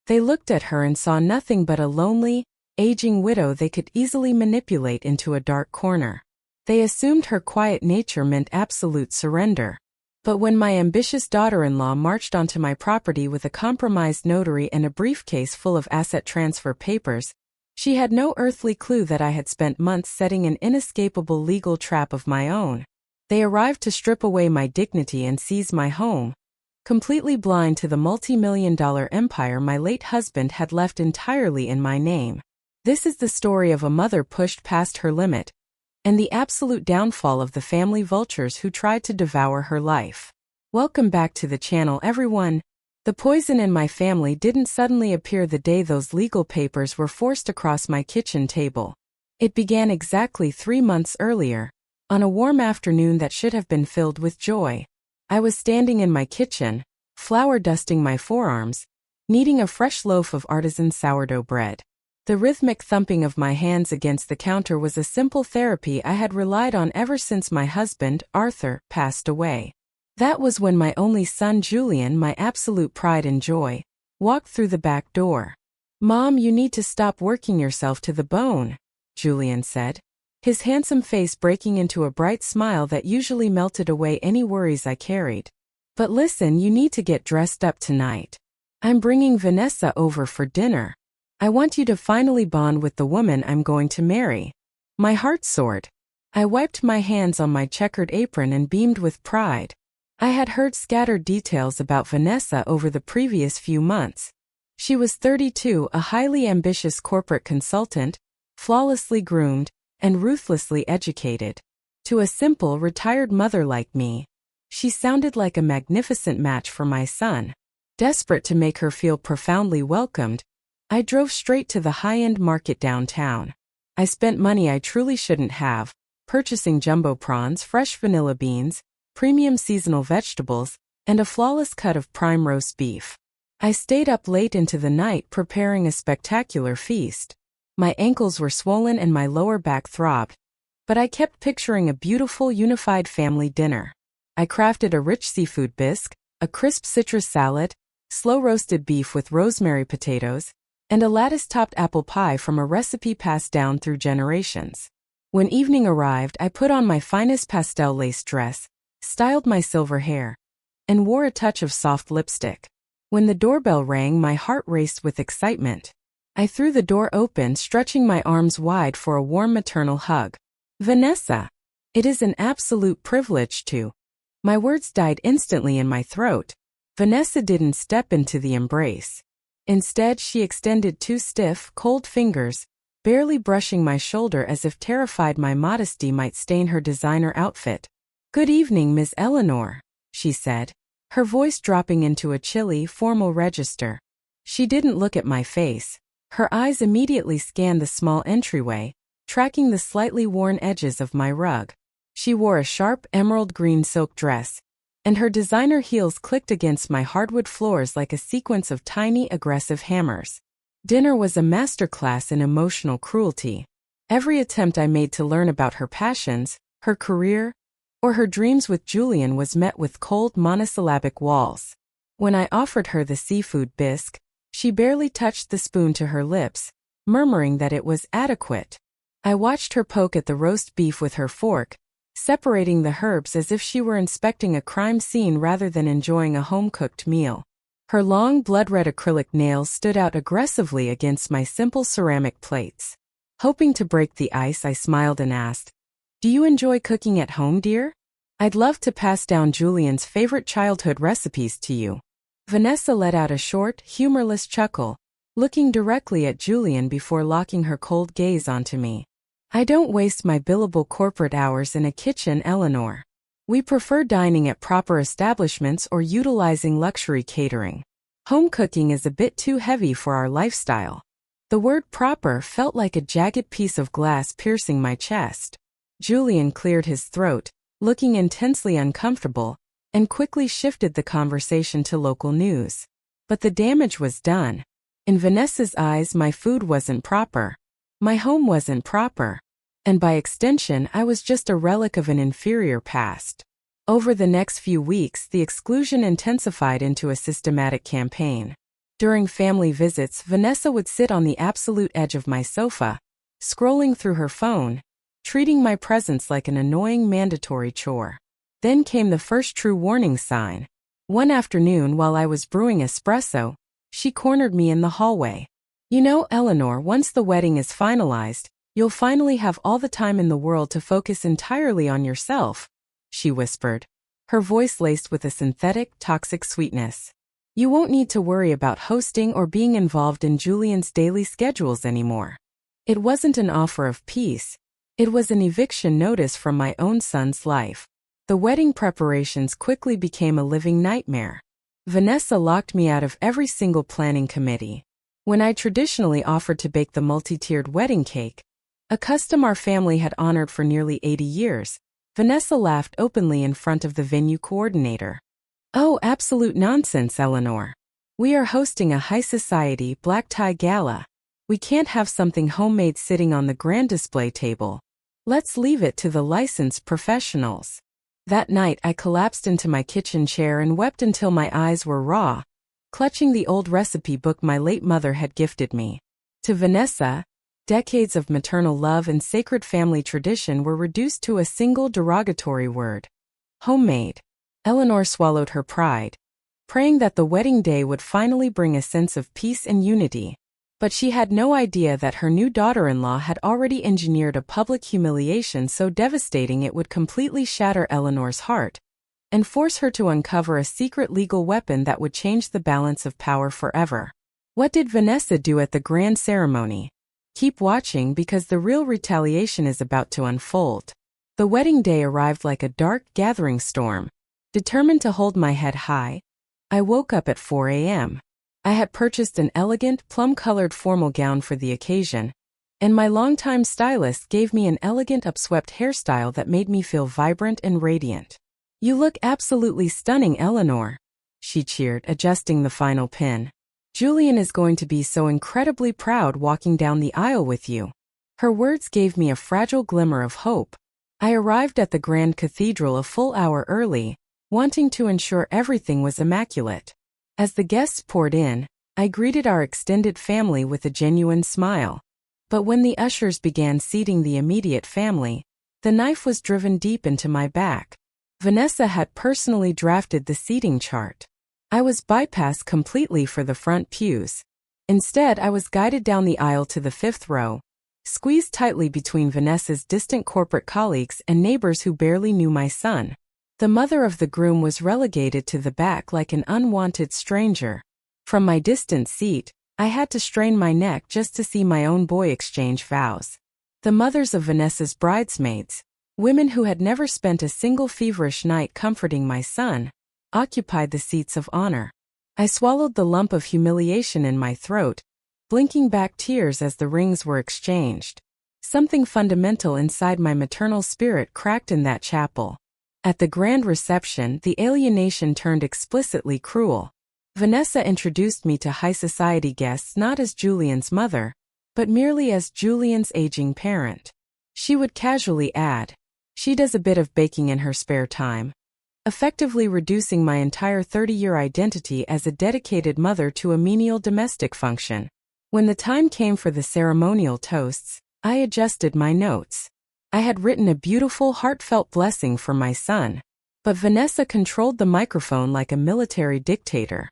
They looked at her and saw nothing but a lonely, aging widow they could easily manipulate into a dark corner. They assumed her quiet nature meant absolute surrender. But when my ambitious daughter-in-law marched onto my property with a compromised notary and a briefcase full of asset transfer papers, she had no earthly clue that I had spent months setting an inescapable legal trap of my own. They arrived to strip away my dignity and seize my home, completely blind to the multi-million-dollar empire my late husband had left entirely in my name. This is the story of a mother pushed past her limit, and the absolute downfall of the family vultures who tried to devour her life. Welcome back to the channel, everyone. The poison in my family didn't suddenly appear the day those legal papers were forced across my kitchen table. It began exactly 3 months earlier, on a warm afternoon that should have been filled with joy. I was standing in my kitchen, flour dusting my forearms, kneading a fresh loaf of artisan sourdough bread. The rhythmic thumping of my hands against the counter was a simple therapy I had relied on ever since my husband, Arthur, passed away. That was when my only son Julian, my absolute pride and joy, walked through the back door. "Mom, you need to stop working yourself to the bone," Julian said, his handsome face breaking into a bright smile that usually melted away any worries I carried. "But listen, you need to get dressed up tonight. I'm bringing Vanessa over for dinner. I want you to finally bond with the woman I'm going to marry." My heart soared. I wiped my hands on my checkered apron and beamed with pride. I had heard scattered details about Vanessa over the previous few months. She was 32, a highly ambitious corporate consultant, flawlessly groomed, and ruthlessly educated. To a simple, retired mother like me, she sounded like a magnificent match for my son. Desperate to make her feel profoundly welcomed, I drove straight to the high-end market downtown. I spent money I truly shouldn't have, purchasing jumbo prawns, fresh vanilla beans, premium seasonal vegetables, and a flawless cut of prime roast beef. I stayed up late into the night preparing a spectacular feast. My ankles were swollen and my lower back throbbed, but I kept picturing a beautiful, unified family dinner. I crafted a rich seafood bisque, a crisp citrus salad, slow-roasted beef with rosemary potatoes, and a lattice-topped apple pie from a recipe passed down through generations. When evening arrived, I put on my finest pastel lace dress, styled my silver hair, and wore a touch of soft lipstick. When the doorbell rang, my heart raced with excitement. I threw the door open, stretching my arms wide for a warm maternal hug. "Vanessa, it is an absolute privilege to..." My words died instantly in my throat. Vanessa didn't step into the embrace. Instead, she extended 2 stiff, cold fingers, barely brushing my shoulder as if terrified my modesty might stain her designer outfit. "Good evening, Miss Eleanor," she said, her voice dropping into a chilly, formal register. She didn't look at my face. Her eyes immediately scanned the small entryway, tracking the slightly worn edges of my rug. She wore a sharp emerald green silk dress, and her designer heels clicked against my hardwood floors like a sequence of tiny, aggressive hammers. Dinner was a masterclass in emotional cruelty. Every attempt I made to learn about her passions, her career, or her dreams with Julian was met with cold monosyllabic walls. When I offered her the seafood bisque, she barely touched the spoon to her lips, murmuring that it was adequate. I watched her poke at the roast beef with her fork, separating the herbs as if she were inspecting a crime scene rather than enjoying a home-cooked meal. Her long, blood-red acrylic nails stood out aggressively against my simple ceramic plates. Hoping to break the ice, I smiled and asked, "Do you enjoy cooking at home, dear? I'd love to pass down Julian's favorite childhood recipes to you." Vanessa let out a short, humorless chuckle, looking directly at Julian before locking her cold gaze onto me. "I don't waste my billable corporate hours in a kitchen, Eleanor. We prefer dining at proper establishments or utilizing luxury catering. Home cooking is a bit too heavy for our lifestyle." The word proper felt like a jagged piece of glass piercing my chest. Julian cleared his throat, looking intensely uncomfortable, and quickly shifted the conversation to local news. But the damage was done. In Vanessa's eyes, my food wasn't proper. My home wasn't proper. And by extension, I was just a relic of an inferior past. Over the next few weeks, the exclusion intensified into a systematic campaign. During family visits, Vanessa would sit on the absolute edge of my sofa, scrolling through her phone, treating my presence like an annoying mandatory chore. Then came the first true warning sign. One afternoon while I was brewing espresso, she cornered me in the hallway. "You know, Eleanor, once the wedding is finalized, you'll finally have all the time in the world to focus entirely on yourself," she whispered, her voice laced with a synthetic, toxic sweetness. "You won't need to worry about hosting or being involved in Julian's daily schedules anymore." It wasn't an offer of peace. It was an eviction notice from my own son's life. The wedding preparations quickly became a living nightmare. Vanessa locked me out of every single planning committee. When I traditionally offered to bake the multi-tiered wedding cake, a custom our family had honored for nearly 80 years, Vanessa laughed openly in front of the venue coordinator. "Oh, absolute nonsense, Eleanor. We are hosting a high society black tie gala. We can't have something homemade sitting on the grand display table. Let's leave it to the licensed professionals." That night I collapsed into my kitchen chair and wept until my eyes were raw, clutching the old recipe book my late mother had gifted me. To Vanessa, decades of maternal love and sacred family tradition were reduced to a single derogatory word: homemade. Eleanor swallowed her pride, praying that the wedding day would finally bring a sense of peace and unity. But she had no idea that her new daughter-in-law had already engineered a public humiliation so devastating it would completely shatter Eleanor's heart and force her to uncover a secret legal weapon that would change the balance of power forever. What did Vanessa do at the grand ceremony? Keep watching because the real retaliation is about to unfold. The wedding day arrived like a dark, gathering storm. Determined to hold my head high, I woke up at 4 a.m. I had purchased an elegant, plum-colored formal gown for the occasion, and my longtime stylist gave me an elegant upswept hairstyle that made me feel vibrant and radiant. "You look absolutely stunning, Eleanor," she cheered, adjusting the final pin. "Julian is going to be so incredibly proud walking down the aisle with you." Her words gave me a fragile glimmer of hope. I arrived at the Grand Cathedral a full hour early, wanting to ensure everything was immaculate. As the guests poured in, I greeted our extended family with a genuine smile. But when the ushers began seating the immediate family, the knife was driven deep into my back. Vanessa had personally drafted the seating chart. I was bypassed completely for the front pews. Instead, I was guided down the aisle to the 5th row, squeezed tightly between Vanessa's distant corporate colleagues and neighbors who barely knew my son. The mother of the groom was relegated to the back like an unwanted stranger. From my distant seat, I had to strain my neck just to see my own boy exchange vows. The mothers of Vanessa's bridesmaids, women who had never spent a single feverish night comforting my son, occupied the seats of honor. I swallowed the lump of humiliation in my throat, blinking back tears as the rings were exchanged. Something fundamental inside my maternal spirit cracked in that chapel. At the grand reception, the alienation turned explicitly cruel. Vanessa introduced me to high society guests not as Julian's mother, but merely as Julian's aging parent. She would casually add, "She does a bit of baking in her spare time," effectively reducing my entire 30-year identity as a dedicated mother to a menial domestic function. When the time came for the ceremonial toasts, I adjusted my notes. I had written a beautiful, heartfelt blessing for my son, but Vanessa controlled the microphone like a military dictator.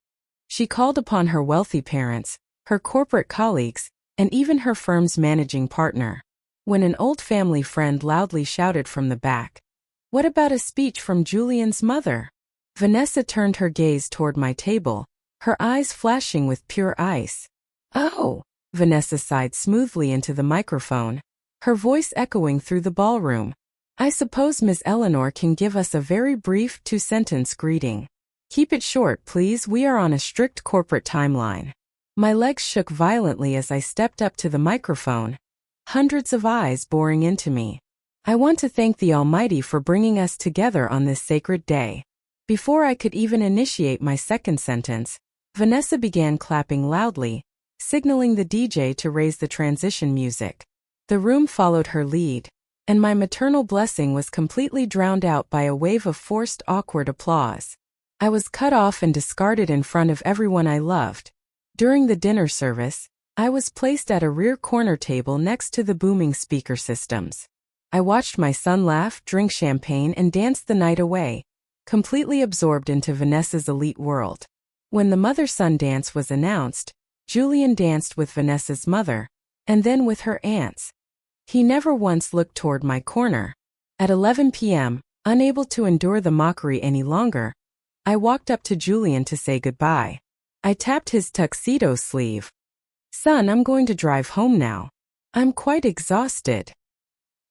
She called upon her wealthy parents, her corporate colleagues, and even her firm's managing partner. When an old family friend loudly shouted from the back, "What about a speech from Julian's mother?" Vanessa turned her gaze toward my table, her eyes flashing with pure ice. "Oh," Vanessa sighed smoothly into the microphone, her voice echoing through the ballroom. "I suppose Miss Eleanor can give us a very brief two-sentence greeting. Keep it short, please. We are on a strict corporate timeline." My legs shook violently as I stepped up to the microphone, hundreds of eyes boring into me. "I want to thank the Almighty for bringing us together on this sacred day." Before I could even initiate my second sentence, Vanessa began clapping loudly, signaling the DJ to raise the transition music. The room followed her lead, and my maternal blessing was completely drowned out by a wave of forced, awkward applause. I was cut off and discarded in front of everyone I loved, During the dinner service, I was placed at a rear corner table next to the booming speaker systems. I watched my son laugh, drink champagne, and dance the night away, completely absorbed into Vanessa's elite world. When the mother-son dance was announced, Julian danced with Vanessa's mother, and then with her aunts. He never once looked toward my corner. At 11 p.m., unable to endure the mockery any longer, I walked up to Julian to say goodbye. I tapped his tuxedo sleeve. "Son, I'm going to drive home now. I'm quite exhausted."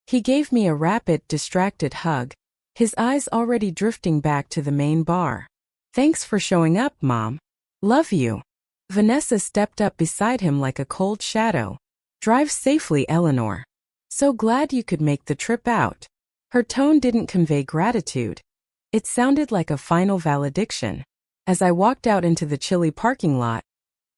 He gave me a rapid, distracted hug, his eyes already drifting back to the main bar. "Thanks for showing up, Mom. Love you." Vanessa stepped up beside him like a cold shadow. "Drive safely, Eleanor. So glad you could make the trip out." Her tone didn't convey gratitude. It sounded like a final valediction. As I walked out into the chilly parking lot,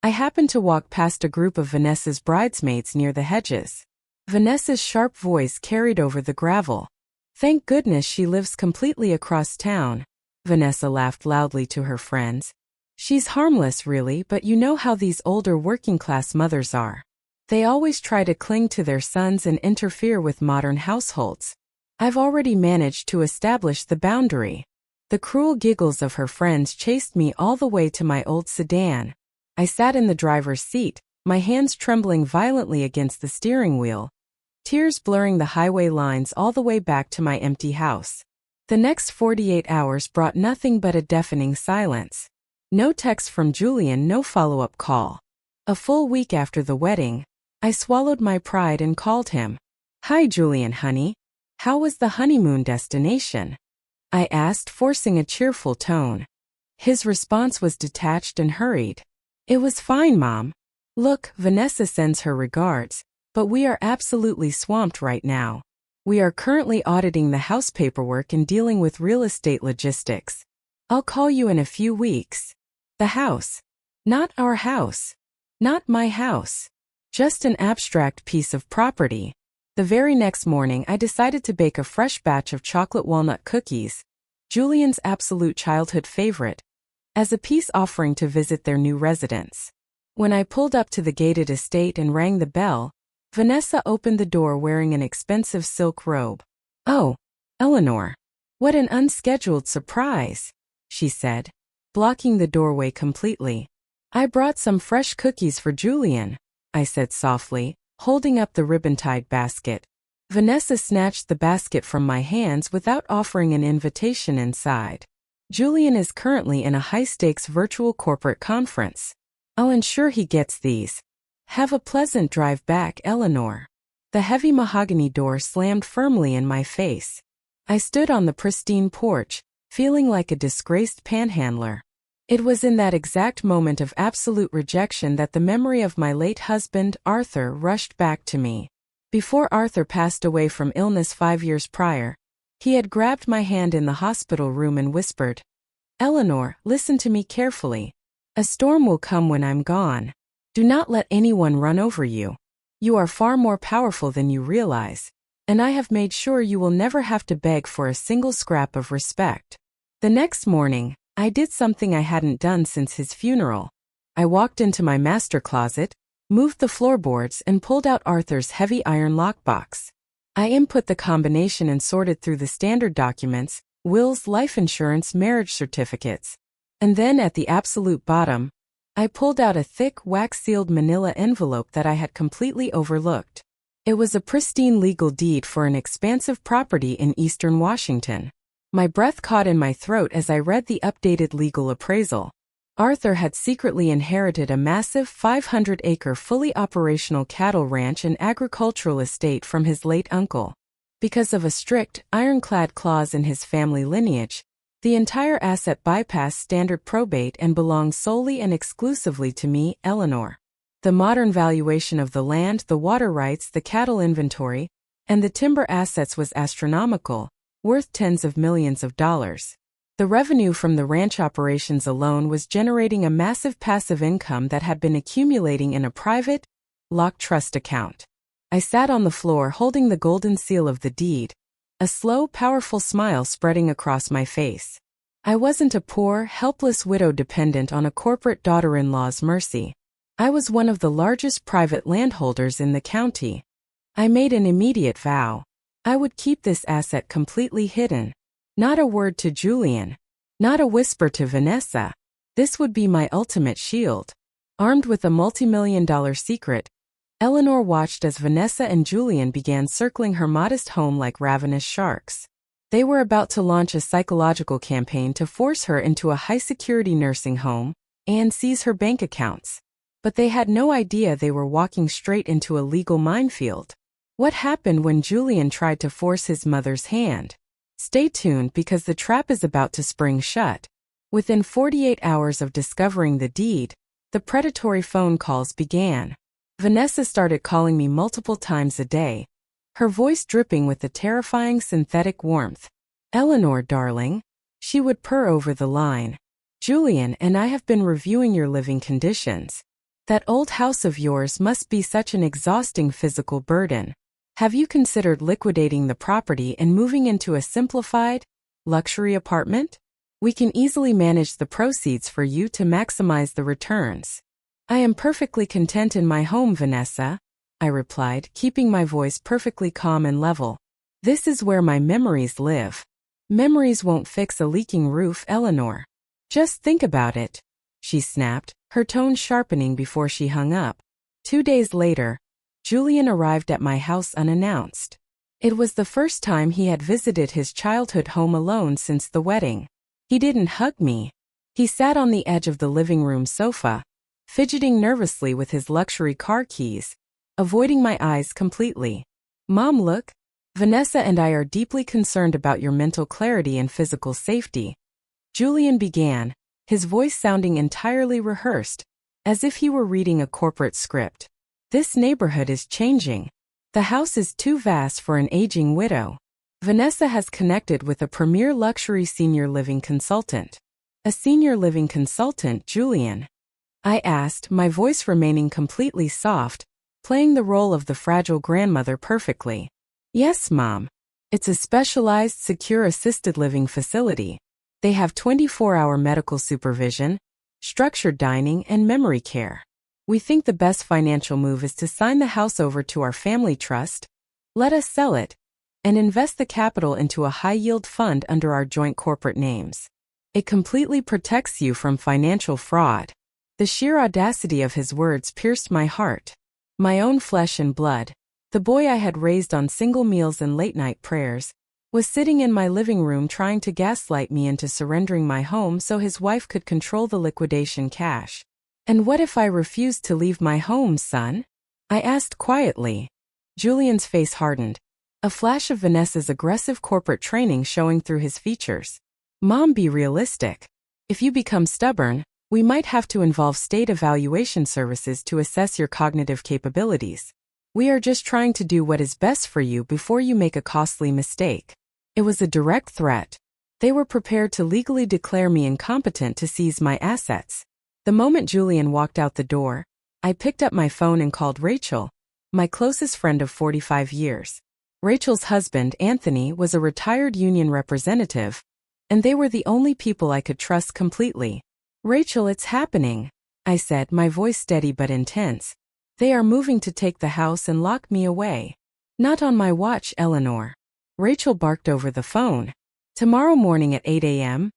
I happened to walk past a group of Vanessa's bridesmaids near the hedges. Vanessa's sharp voice carried over the gravel. "Thank goodness she lives completely across town." Vanessa laughed loudly to her friends. "She's harmless, really, but you know how these older working-class mothers are. They always try to cling to their sons and interfere with modern households. I've already managed to establish the boundary." The cruel giggles of her friends chased me all the way to my old sedan. I sat in the driver's seat, my hands trembling violently against the steering wheel, tears blurring the highway lines all the way back to my empty house. The next 48 hours brought nothing but a deafening silence. No text from Julian, no follow-up call. A full week after the wedding, I swallowed my pride and called him. "Hi, Julian, honey. How was the honeymoon destination?" I asked, forcing a cheerful tone. His response was detached and hurried. "It was fine, Mom. Look, Vanessa sends her regards, but we are absolutely swamped right now. We are currently auditing the house paperwork and dealing with real estate logistics. I'll call you in a few weeks." The house. Not our house. Not my house. Just an abstract piece of property. The very next morning, I decided to bake a fresh batch of chocolate walnut cookies, Julian's absolute childhood favorite, as a peace offering to visit their new residence. When I pulled up to the gated estate and rang the bell, Vanessa opened the door wearing an expensive silk robe. "Oh, Eleanor. What an unscheduled surprise," she said, blocking the doorway completely. "I brought some fresh cookies for Julian," I said softly, holding up the ribbon-tied basket. Vanessa snatched the basket from my hands without offering an invitation inside. "Julian is currently in a high-stakes virtual corporate conference. I'll ensure he gets these. Have a pleasant drive back, Eleanor." The heavy mahogany door slammed firmly in my face. I stood on the pristine porch, feeling like a disgraced panhandler. It was in that exact moment of absolute rejection that the memory of my late husband, Arthur, rushed back to me. Before Arthur passed away from illness 5 years prior, he had grabbed my hand in the hospital room and whispered, "Eleanor, listen to me carefully. A storm will come when I'm gone. Do not let anyone run over you. You are far more powerful than you realize, and I have made sure you will never have to beg for a single scrap of respect." The next morning, I did something I hadn't done since his funeral. I walked into my master closet, moved the floorboards, and pulled out Arthur's heavy iron lockbox. I input the combination and sorted through the standard documents, wills, life insurance, marriage certificates. And then at the absolute bottom, I pulled out a thick, wax-sealed manila envelope that I had completely overlooked. It was a pristine legal deed for an expansive property in eastern Washington. My breath caught in my throat as I read the updated legal appraisal. Arthur had secretly inherited a massive 500-acre fully operational cattle ranch and agricultural estate from his late uncle. Because of a strict, ironclad clause in his family lineage, the entire asset bypassed standard probate and belonged solely and exclusively to me, Eleanor. The modern valuation of the land, the water rights, the cattle inventory, and the timber assets was astronomical, worth tens of millions of dollars. The revenue from the ranch operations alone was generating a massive passive income that had been accumulating in a private, locked trust account. I sat on the floor holding the golden seal of the deed, a slow, powerful smile spreading across my face. I wasn't a poor, helpless widow dependent on a corporate daughter-in-law's mercy. I was one of the largest private landholders in the county. I made an immediate vow. I would keep this asset completely hidden. Not a word to Julian. Not a whisper to Vanessa. This would be my ultimate shield. Armed with a multi-million-dollar secret, Eleanor watched as Vanessa and Julian began circling her modest home like ravenous sharks. They were about to launch a psychological campaign to force her into a high-security nursing home and seize her bank accounts. But they had no idea they were walking straight into a legal minefield. What happened when Julian tried to force his mother's hand? Stay tuned because the trap is about to spring shut. Within 48 hours of discovering the deed, the predatory phone calls began. Vanessa started calling me multiple times a day, her voice dripping with the terrifying synthetic warmth. "Eleanor, darling," she would purr over the line. "Julian and I have been reviewing your living conditions. That old house of yours must be such an exhausting physical burden. Have you considered liquidating the property and moving into a simplified, luxury apartment? We can easily manage the proceeds for you to maximize the returns." "I am perfectly content in my home, Vanessa," I replied, keeping my voice perfectly calm and level. "This is where my memories live." "Memories won't fix a leaking roof, Eleanor. Just think about it," she snapped, her tone sharpening before she hung up. 2 days later, Julian arrived at my house unannounced. It was the first time he had visited his childhood home alone since the wedding. He didn't hug me. He sat on the edge of the living room sofa, fidgeting nervously with his luxury car keys, avoiding my eyes completely. "Mom, look. Vanessa and I are deeply concerned about your mental clarity and physical safety," Julian began, his voice sounding entirely rehearsed, as if he were reading a corporate script. "This neighborhood is changing. The house is too vast for an aging widow. Vanessa has connected with a premier luxury senior living consultant." "A senior living consultant, Julian?" I asked, my voice remaining completely soft, playing the role of the fragile grandmother perfectly. "Yes, Mom. It's a specialized, secure assisted living facility. They have 24-hour medical supervision, structured dining, and memory care. We think the best financial move is to sign the house over to our family trust, let us sell it, and invest the capital into a high-yield fund under our joint corporate names. It completely protects you from financial fraud." The sheer audacity of his words pierced my heart. My own flesh and blood, the boy I had raised on single meals and late-night prayers, was sitting in my living room trying to gaslight me into surrendering my home so his wife could control the liquidation cash. "And what if I refused to leave my home, son?" I asked quietly. Julian's face hardened, a flash of Vanessa's aggressive corporate training showing through his features. "Mom, be realistic. If you become stubborn, we might have to involve state evaluation services to assess your cognitive capabilities. We are just trying to do what is best for you before you make a costly mistake." It was a direct threat. They were prepared to legally declare me incompetent to seize my assets. The moment Julian walked out the door, I picked up my phone and called Rachel, my closest friend of 45 years. Rachel's husband, Anthony, was a retired union representative, and they were the only people I could trust completely. "Rachel, it's happening," I said, my voice steady but intense. "They are moving to take the house and lock me away." "Not on my watch, Eleanor." Rachel barked over the phone. "Tomorrow morning at 8 a.m.,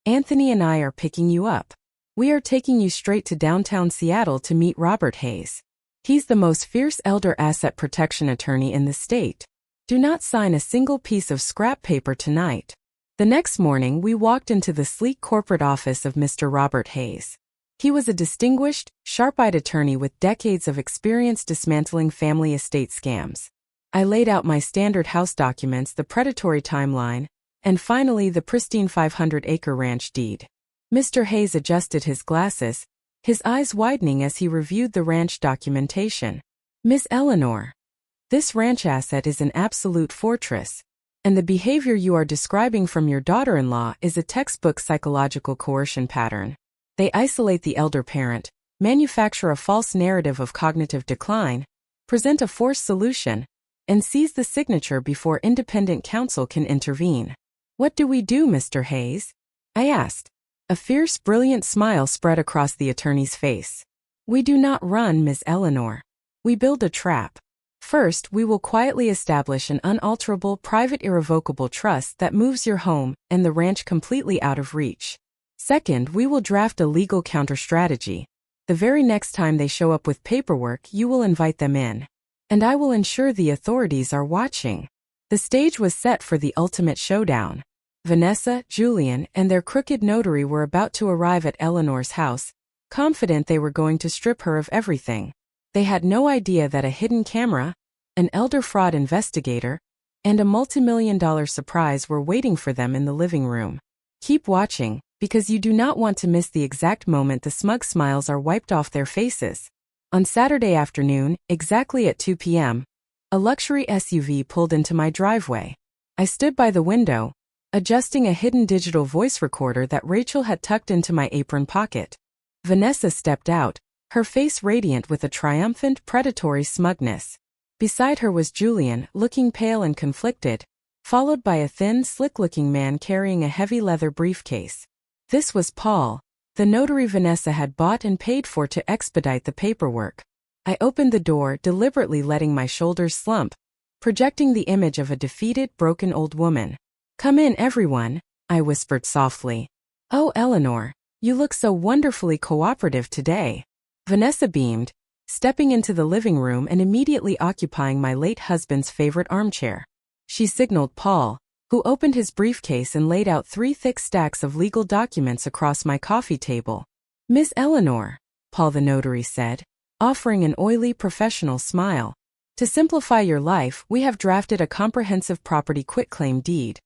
Anthony and I are picking you up. We are taking you straight to downtown Seattle to meet Robert Hayes. He's the most fierce elder asset protection attorney in the state. Do not sign a single piece of scrap paper tonight." The next morning, we walked into the sleek corporate office of Mr. Robert Hayes. He was a distinguished, sharp-eyed attorney with decades of experience dismantling family estate scams. I laid out my standard house documents, the predatory timeline, and finally the pristine 500-acre ranch deed. Mr. Hayes adjusted his glasses, his eyes widening as he reviewed the ranch documentation. "Miss Eleanor, this ranch asset is an absolute fortress, and the behavior you are describing from your daughter-in-law is a textbook psychological coercion pattern. They isolate the elder parent, manufacture a false narrative of cognitive decline, present a forced solution, and seize the signature before independent counsel can intervene." "What do we do, Mr. Hayes?" I asked. A fierce, brilliant smile spread across the attorney's face. We do not run, Miss Eleanor. We build a trap. First, we will quietly establish an unalterable, private, irrevocable trust that moves your home and the ranch completely out of reach. Second, we will draft a legal counter-strategy. The very next time they show up with paperwork, you will invite them in. And I will ensure the authorities are watching. The stage was set for the ultimate showdown. Vanessa, Julian, and their crooked notary were about to arrive at Eleanor's house, confident they were going to strip her of everything. They had no idea that a hidden camera, an elder fraud investigator, and a multi-million-dollar surprise were waiting for them in the living room. Keep watching, because you do not want to miss the exact moment the smug smiles are wiped off their faces. On Saturday afternoon, exactly at 2 p.m., a luxury SUV pulled into my driveway. I stood by the window, adjusting a hidden digital voice recorder that Rachel had tucked into my apron pocket. Vanessa stepped out, her face radiant with a triumphant, predatory smugness. Beside her was Julian, looking pale and conflicted, followed by a thin, slick-looking man carrying a heavy leather briefcase. This was Paul, the notary Vanessa had bought and paid for to expedite the paperwork. I opened the door, deliberately letting my shoulders slump, projecting the image of a defeated, broken old woman. "Come in, everyone," I whispered softly. "Oh, Eleanor, you look so wonderfully cooperative today." Vanessa beamed, stepping into the living room and immediately occupying my late husband's favorite armchair. She signaled Paul, who opened his briefcase and laid out 3 thick stacks of legal documents across my coffee table. "Miss Eleanor," Paul the notary said, offering an oily professional smile. "To simplify your life, we have drafted a comprehensive property quitclaim deed,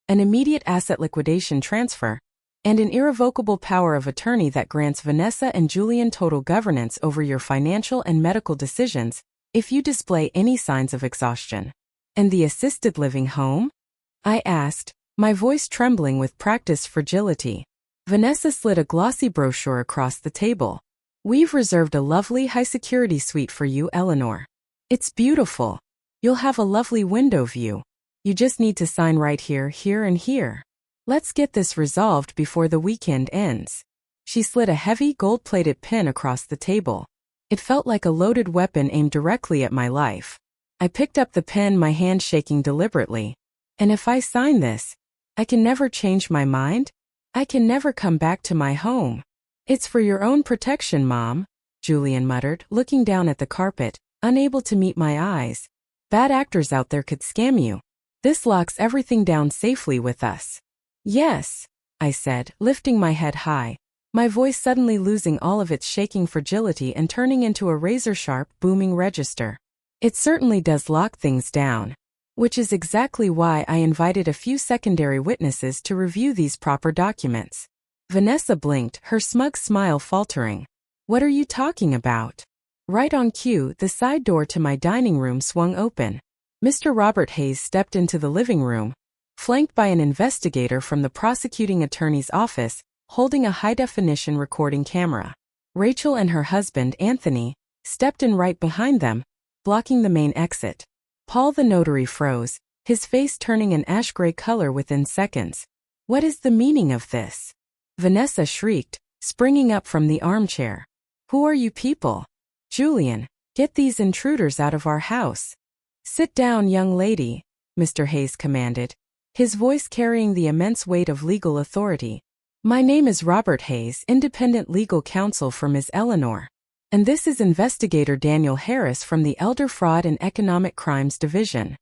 an immediate asset liquidation transfer, and an irrevocable power of attorney that grants Vanessa and Julian total governance over your financial and medical decisions if you display any signs of exhaustion." "And the assisted living home?" I asked, my voice trembling with practiced fragility. Vanessa slid a glossy brochure across the table. "We've reserved a lovely high-security suite for you, Eleanor. It's beautiful. You'll have a lovely window view. You just need to sign right here, here, and here. Let's get this resolved before the weekend ends." She slid a heavy gold-plated pin across the table. It felt like a loaded weapon aimed directly at my life. I picked up the pen, my hand shaking deliberately. "And if I sign this, I can never change my mind? I can never come back to my home." "It's for your own protection, Mom," Julian muttered, looking down at the carpet, unable to meet my eyes. "Bad actors out there could scam you. This locks everything down safely with us." "Yes," I said, lifting my head high, my voice suddenly losing all of its shaking fragility and turning into a razor-sharp, booming register. "It certainly does lock things down. Which is exactly why I invited a few secondary witnesses to review these proper documents." Vanessa blinked, her smug smile faltering. "What are you talking about?" Right on cue, the side door to my dining room swung open. Mr. Robert Hayes stepped into the living room, flanked by an investigator from the prosecuting attorney's office, holding a high-definition recording camera. Rachel and her husband, Anthony, stepped in right behind them, blocking the main exit. Paul the notary froze, his face turning an ash-gray color within seconds. "What is the meaning of this?" Vanessa shrieked, springing up from the armchair. "Who are you people? Julian, get these intruders out of our house." "Sit down, young lady," Mr. Hayes commanded, his voice carrying the immense weight of legal authority. "My name is Robert Hayes, independent legal counsel for Ms. Eleanor. And this is Investigator Daniel Harris from the Elder Fraud and Economic Crimes Division."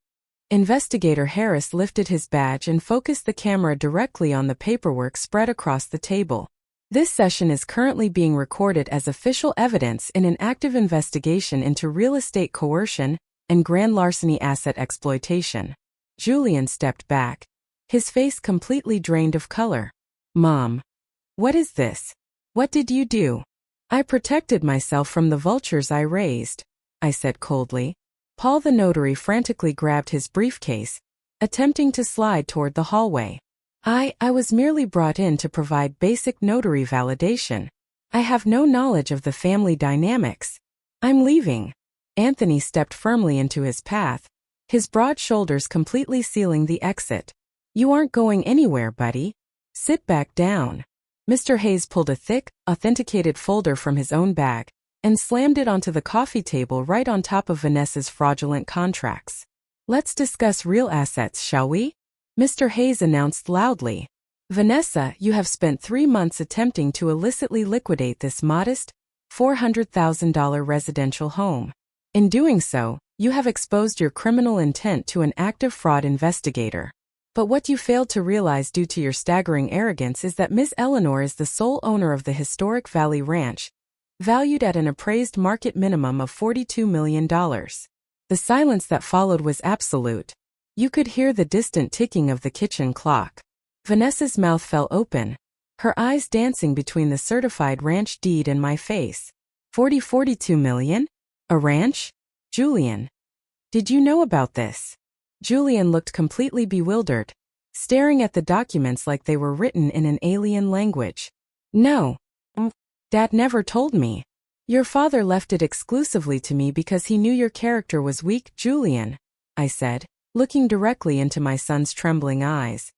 Investigator Harris lifted his badge and focused the camera directly on the paperwork spread across the table. "This session is currently being recorded as official evidence in an active investigation into real estate coercion and grand larceny asset exploitation." Julian stepped back, his face completely drained of color. "Mom, what is this? What did you do?" "I protected myself from the vultures I raised," I said coldly. Paul the notary frantically grabbed his briefcase, attempting to slide toward the hallway. I was merely brought in to provide basic notary validation. I have no knowledge of the family dynamics. I'm leaving." Anthony stepped firmly into his path, his broad shoulders completely sealing the exit. "You aren't going anywhere, buddy. Sit back down." Mr. Hayes pulled a thick, authenticated folder from his own bag, and slammed it onto the coffee table right on top of Vanessa's fraudulent contracts. "Let's discuss real assets, shall we?" Mr. Hayes announced loudly. "Vanessa, you have spent 3 months attempting to illicitly liquidate this modest, $400,000 residential home. In doing so, you have exposed your criminal intent to an active fraud investigator. But what you failed to realize due to your staggering arrogance is that Miss Eleanor is the sole owner of the historic Valley Ranch, valued at an appraised market minimum of $42 million. The silence that followed was absolute. You could hear the distant ticking of the kitchen clock. Vanessa's mouth fell open, her eyes dancing between the certified ranch deed and my face. $42 million? A ranch? Julian. Did you know about this? Julian looked completely bewildered, staring at the documents like they were written in an alien language. No. Dad never told me. Your father left it exclusively to me because he knew your character was weak, Julian, I said, looking directly into my son's trembling eyes.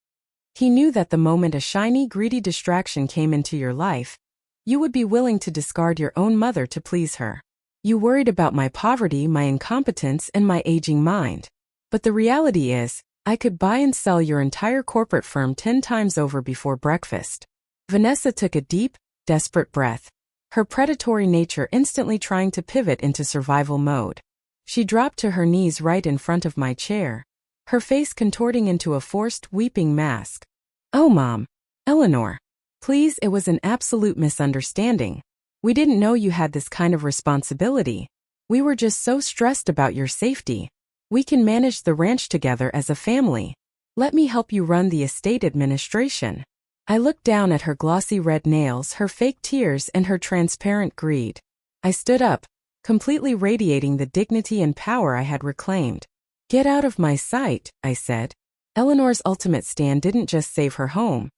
He knew that the moment a shiny, greedy distraction came into your life, you would be willing to discard your own mother to please her. You worried about my poverty, my incompetence, and my aging mind. But the reality is, I could buy and sell your entire corporate firm 10 times over before breakfast. Vanessa took a deep, desperate breath, her predatory nature instantly trying to pivot into survival mode. She dropped to her knees right in front of my chair, her face contorting into a forced, weeping mask. "Oh, Mom. Eleanor. Please, it was an absolute misunderstanding. We didn't know you had this kind of responsibility. We were just so stressed about your safety. We can manage the ranch together as a family. Let me help you run the estate administration." I looked down at her glossy red nails, her fake tears, and her transparent greed. I stood up, completely radiating the dignity and power I had reclaimed. "Get out of my sight," I said. Eleanor's ultimate stand didn't just save her home.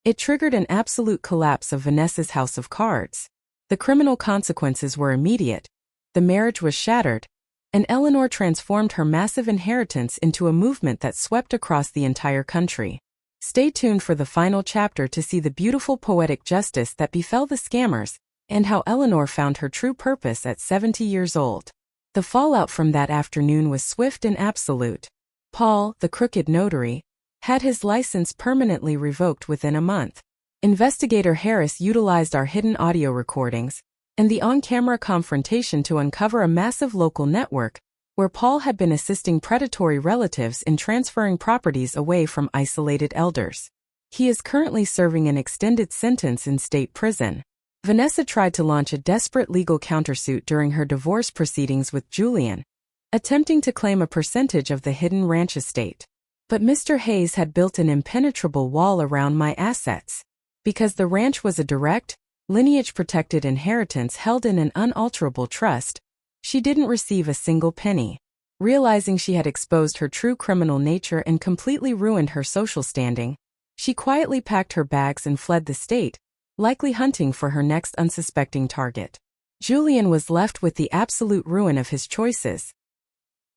It triggered an absolute collapse of Vanessa's house of cards. The criminal consequences were immediate. The marriage was shattered, and Eleanor transformed her massive inheritance into a movement that swept across the entire country. Stay tuned for the final chapter to see the beautiful poetic justice that befell the scammers and how Eleanor found her true purpose at 70 years old. The fallout from that afternoon was swift and absolute. Paul, the crooked notary, had his license permanently revoked within a month. Investigator Harris utilized our hidden audio recordings and the on-camera confrontation to uncover a massive local network where Paul had been assisting predatory relatives in transferring properties away from isolated elders. He is currently serving an extended sentence in state prison. Vanessa tried to launch a desperate legal countersuit during her divorce proceedings with Julian, attempting to claim a percentage of the hidden ranch estate. But Mr. Hayes had built an impenetrable wall around my assets. Because the ranch was a direct, lineage-protected inheritance held in an unalterable trust, she didn't receive a single penny. Realizing she had exposed her true criminal nature and completely ruined her social standing, she quietly packed her bags and fled the state, likely hunting for her next unsuspecting target. Julian was left with the absolute ruin of his choices.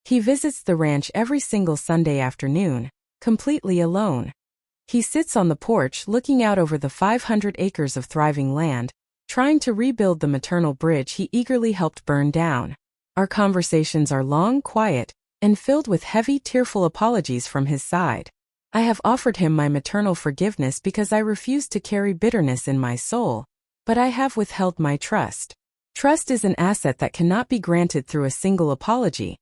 He visits the ranch every single Sunday afternoon, completely alone. He sits on the porch looking out over the 500 acres of thriving land, trying to rebuild the maternal bridge he eagerly helped burn down. Our conversations are long, quiet, and filled with heavy, tearful apologies from his side. I have offered him my maternal forgiveness because I refuse to carry bitterness in my soul, but I have withheld my trust. Trust is an asset that cannot be granted through a single apology.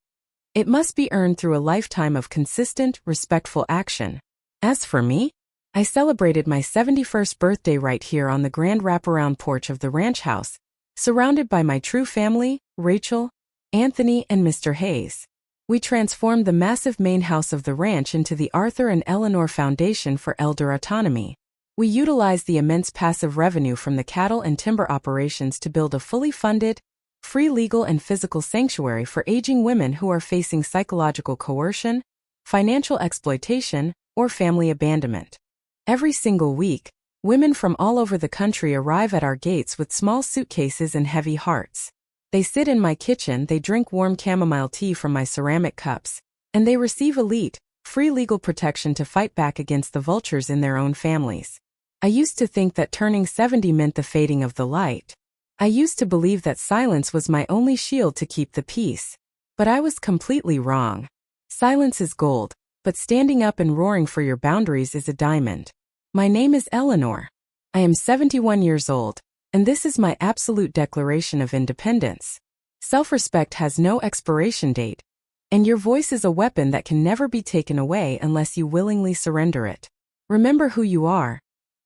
It must be earned through a lifetime of consistent, respectful action. As for me, I celebrated my 71st birthday right here on the grand wraparound porch of the ranch house, surrounded by my true family, Rachel, Anthony, and Mr. Hayes. We transformed the massive main house of the ranch into the Arthur and Eleanor Foundation for Elder Autonomy. We utilized the immense passive revenue from the cattle and timber operations to build a fully funded, free legal and physical sanctuary for aging women who are facing psychological coercion, financial exploitation, or family abandonment. Every single week, women from all over the country arrive at our gates with small suitcases and heavy hearts. They sit in my kitchen, they drink warm chamomile tea from my ceramic cups, and they receive elite, free legal protection to fight back against the vultures in their own families. I used to think that turning 70 meant the fading of the light. I used to believe that silence was my only shield to keep the peace. But I was completely wrong. Silence is gold, but standing up and roaring for your boundaries is a diamond. My name is Eleanor. I am 71 years old, and this is my absolute declaration of independence. Self-respect has no expiration date, and your voice is a weapon that can never be taken away unless you willingly surrender it. Remember who you are.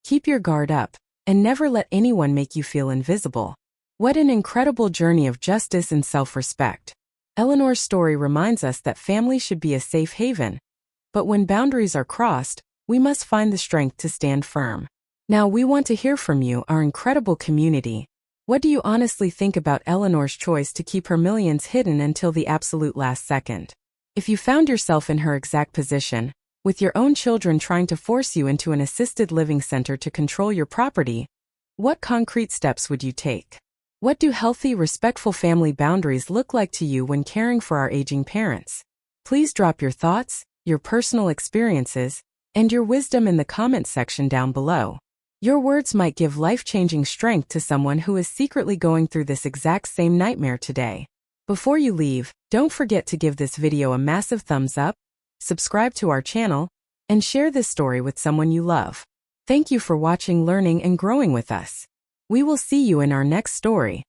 Keep your guard up, and never let anyone make you feel invisible. What an incredible journey of justice and self-respect. Eleanor's story reminds us that family should be a safe haven. But when boundaries are crossed, we must find the strength to stand firm. Now we want to hear from you, our incredible community. What do you honestly think about Eleanor's choice to keep her millions hidden until the absolute last second? If you found yourself in her exact position, with your own children trying to force you into an assisted living center to control your property, what concrete steps would you take? What do healthy, respectful family boundaries look like to you when caring for our aging parents? Please drop your thoughts, your personal experiences, and your wisdom in the comment section down below. Your words might give life-changing strength to someone who is secretly going through this exact same nightmare today. Before you leave, don't forget to give this video a massive thumbs up, subscribe to our channel, and share this story with someone you love. Thank you for watching, learning, and growing with us. We will see you in our next story.